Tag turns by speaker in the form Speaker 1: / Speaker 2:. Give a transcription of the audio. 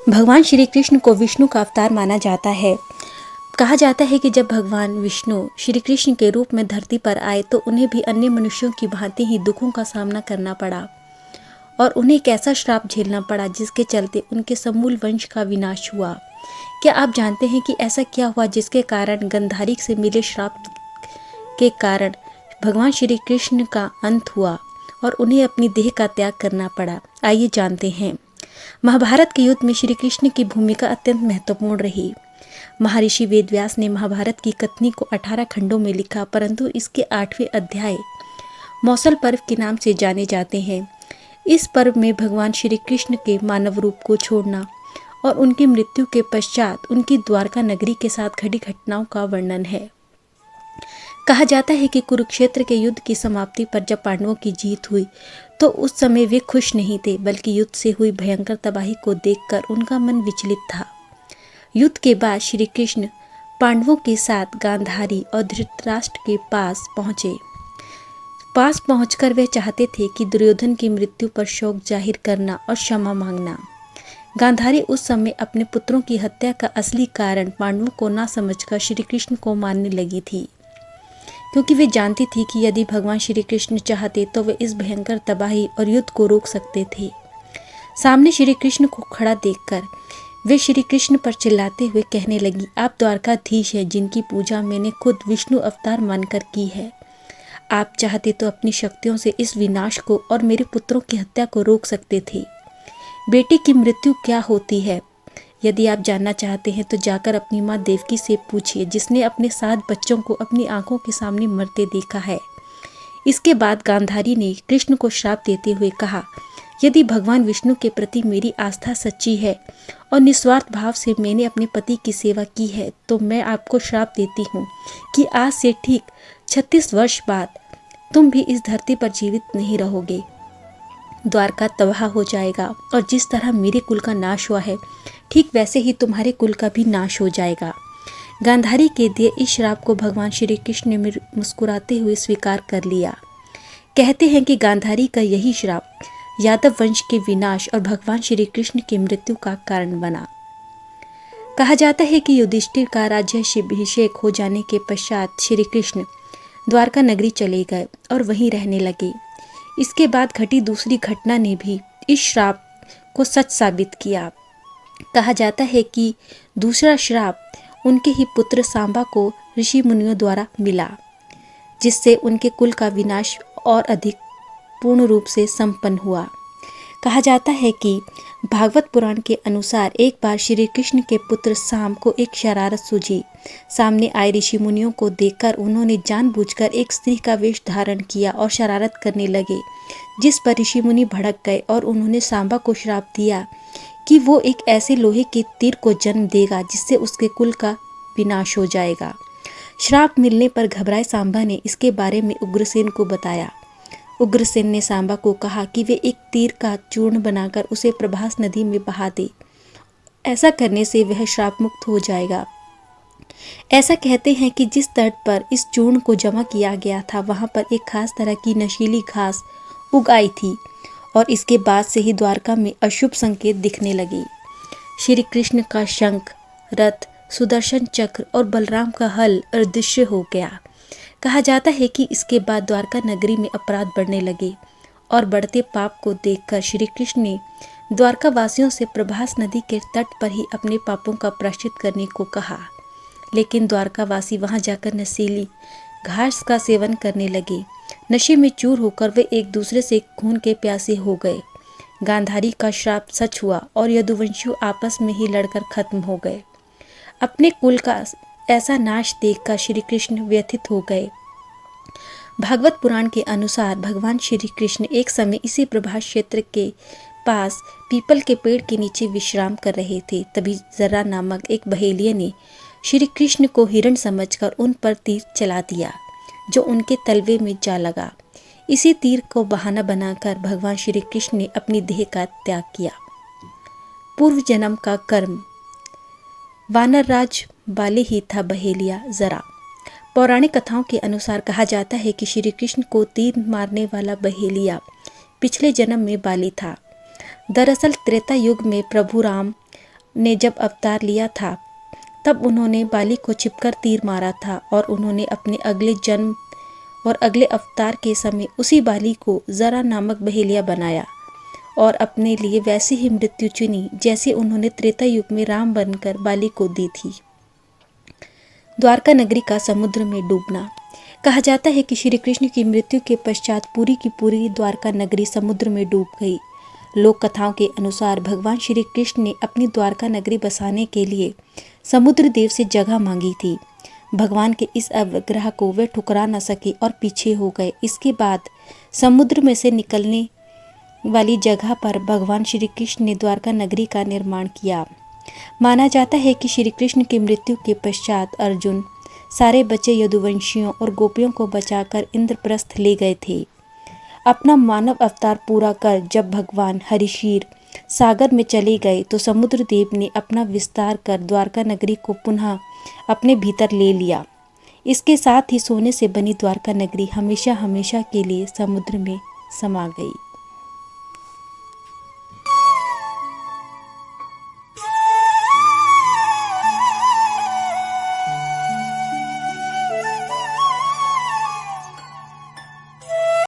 Speaker 1: भगवान श्री कृष्ण को विष्णु का अवतार माना जाता है। कहा जाता है कि जब भगवान विष्णु श्री कृष्ण के रूप में धरती पर आए तो उन्हें भी अन्य मनुष्यों की भांति ही दुखों का सामना करना पड़ा और उन्हें एक ऐसा श्राप झेलना पड़ा जिसके चलते उनके समूल वंश का विनाश हुआ। क्या आप जानते हैं कि ऐसा क्या हुआ जिसके कारण गंधारी से मिले श्राप के कारण भगवान श्री कृष्ण का अंत हुआ और उन्हें अपनी देह का त्याग करना पड़ा? आइए जानते हैं। महाभारत के युद्ध में श्री कृष्ण की भूमिका अत्यंत महत्वपूर्ण रही। महर्षि वेदव्यास ने महाभारत की कथनी को 18 खंडों में लिखा, परंतु इसके 8वें अध्याय मौसल पर्व के नाम से जाने जाते हैं। इस पर्व में भगवान श्री कृष्ण के मानव रूप को छोड़ना और उनकी मृत्यु के पश्चात उनकी द्वारका नगरी के साथ घटी घटनाओं का वर्णन है। कहा जाता है कि कुरुक्षेत्र के युद्ध की समाप्ति पर जब पांडवों की जीत हुई तो उस समय वे खुश नहीं थे, बल्कि युद्ध से हुई भयंकर तबाही को देखकर उनका मन विचलित था। युद्ध के बाद श्री कृष्ण पांडवों के साथ गांधारी और धृतराष्ट्र के पास पहुंचकर वे चाहते थे कि दुर्योधन की मृत्यु पर शोक जाहिर करना और क्षमा मांगना। गांधारी उस समय अपने पुत्रों की हत्या का असली कारण पांडवों को ना समझकर श्री कृष्ण को मानने लगी थी, क्योंकि वे जानती थी कि यदि भगवान श्री कृष्ण चाहते तो वे इस भयंकर तबाही और युद्ध को रोक सकते थे। सामने श्री कृष्ण को खड़ा देखकर वे श्री कृष्ण पर चिल्लाते हुए कहने लगी, आप द्वारकाधीश हैं जिनकी पूजा मैंने खुद विष्णु अवतार मानकर की है। आप चाहते तो अपनी शक्तियों से इस विनाश को और मेरे पुत्रों की हत्या को रोक सकते थे। बेटी की मृत्यु क्या होती है? यदि आप जानना चाहते हैं तो जाकर अपनी माँ देवकी से पूछिए, जिसने अपने 7 बच्चों को अपनी आंखों के सामने मरते देखा है। इसके बाद गांधारी ने कृष्ण को श्राप देते हुए कहा, यदि भगवान विष्णु के प्रति मेरी आस्था सच्ची है और निस्वार्थ भाव से मैंने अपने पति की सेवा की है तो मैं आपको श्राप देती हूँ कि आज से ठीक 36 वर्ष बाद तुम भी इस धरती पर जीवित नहीं रहोगे। द्वारका तबाह हो जाएगा और जिस तरह मेरे कुल का नाश हुआ है ठीक वैसे ही तुम्हारे कुल का भी नाश हो जाएगा। गांधारी के दिए इस श्राप को भगवान श्री कृष्ण ने मुस्कुराते हुए स्वीकार कर लिया। कहते हैं कि गांधारी का यही श्राप यादव वंश के विनाश और भगवान श्री कृष्ण की मृत्यु का कारण बना। कहा जाता है कि युधिष्ठिर का राज्याभिषेक हो जाने के पश्चात श्री कृष्ण द्वारका नगरी चले गए और वहीं रहने लगे। इसके बाद घटी दूसरी घटना ने भी इस श्राप को सच साबित किया। कहा जाता है कि दूसरा श्राप उनके ही पुत्र सांबा को ऋषि मुनियों द्वारा मिला, जिससे उनके कुल का विनाश और अधिक पूर्ण रूप से संपन्न हुआ। कहा जाता है कि भागवत पुराण के अनुसार एक बार श्री कृष्ण के पुत्र साम को एक शरारत सूझी। सामने आए ऋषि मुनियों को देखकर उन्होंने जानबूझकर एक स्त्री का वेश धारण किया और शरारत करने लगे, जिस पर ऋषि मुनि भड़क गए और उन्होंने सांबा को श्राप दिया कि वो एक ऐसे लोहे के तीर को जन्म देगा जिससे उसके कुल का विनाश हो जाएगा। श्राप मिलने पर घबराए सांबा ने इसके बारे में उग्रसेन को बताया। उग्रसेन ने सांबा को कहा कि वे एक तीर का चूर्ण बनाकर उसे प्रभास नदी में बहा दे। ऐसा करने से वह श्राप मुक्त हो जाएगा। ऐसा कहते हैं कि जिस तट पर इस चूर्ण को जमा किया गया था वहां पर एक खास तरह की नशीली घास उग आई थी और इसके बाद से ही द्वारका में अशुभ संकेत दिखने लगे। श्री कृष्ण का शंख, रथ, सुदर्शन चक्र और बलराम का हल अदृश्य हो गया। कहा जाता है कि इसके बाद द्वारका नगरी में अपराध बढ़ने लगे और बढ़ते पाप को देखकर श्री कृष्ण ने द्वारका वासियों से प्रभास नदी के तट पर ही अपने पापों का प्रायश्चित करने को कहा। लेकिन द्वारका वासी वहां जाकर नशीली घास का सेवन करने लगे। नशे में चूर होकर वे एक दूसरे से खून के प्यासे हो गए। गांधारी का श्राप सच हुआ और यदुवंशियों आपस में ही लड़कर खत्म हो गए। अपने कुल का ऐसा नाश देखकर श्री कृष्ण व्यथित हो गए। भागवत पुराण के अनुसार भगवान श्री कृष्ण एक समय इसी प्रभास क्षेत्र के पास पीपल के पेड़ के नीचे विश्राम कर रहे थे। तभी जरा नामक एक बहेलिया ने श्री कृष्ण को हिरण समझकर उन पर तीर चला दिया, जो उनके तलवे में जा लगा। इसी तीर को बहाना बनाकर भगवान श्री कृष्ण ने अपनी देह का त्याग किया। पूर्व जन्म का कर्म। वानर राज बाले ही था बहेलिया जरा। पौराणिक कथाओं के अनुसार कहा जाता है कि श्री कृष्ण को तीर मारने वाला बहेलिया पिछले जन्म में बाली था। दरअसल त्रेता युग में प्रभु राम ने जब अवतार लिया था तब उन्होंने बाली को छिपकर तीर मारा था और उन्होंने अपने अगले जन्म और अगले अवतार के समय उसी बाली को जरा नामक बहेलिया बनाया और अपने लिए वैसी ही मृत्यु चुनी जैसे उन्होंने त्रेता युग में राम बनकर बाली को दी थी। द्वारका नगरी का समुद्र में डूबना। कहा जाता है कि श्री कृष्ण की मृत्यु के पश्चात पूरी की पूरी द्वारका नगरी समुद्र में डूब गई। लोक कथाओं के अनुसार भगवान श्री कृष्ण ने अपनी द्वारका नगरी बसाने के लिए समुद्र देव से जगह मांगी थी। भगवान के इस आग्रह को वे ठुकरा न सके और पीछे हो गए। इसके बाद समुद्र में से निकलने वाली जगह पर भगवान श्री कृष्ण ने द्वारका नगरी का निर्माण किया। माना जाता है कि श्री कृष्ण की मृत्यु के पश्चात अर्जुन सारे बचे यदुवंशियों और गोपियों को बचाकर इंद्रप्रस्थ ले गए थे। अपना मानव अवतार पूरा कर जब भगवान हरिशीर सागर में चले गए तो समुद्र देव ने अपना विस्तार कर द्वारका नगरी को पुनः अपने भीतर ले लिया। इसके साथ ही सोने से बनी द्वारका नगरी हमेशा हमेशा के लिए समुद्र में समा गई।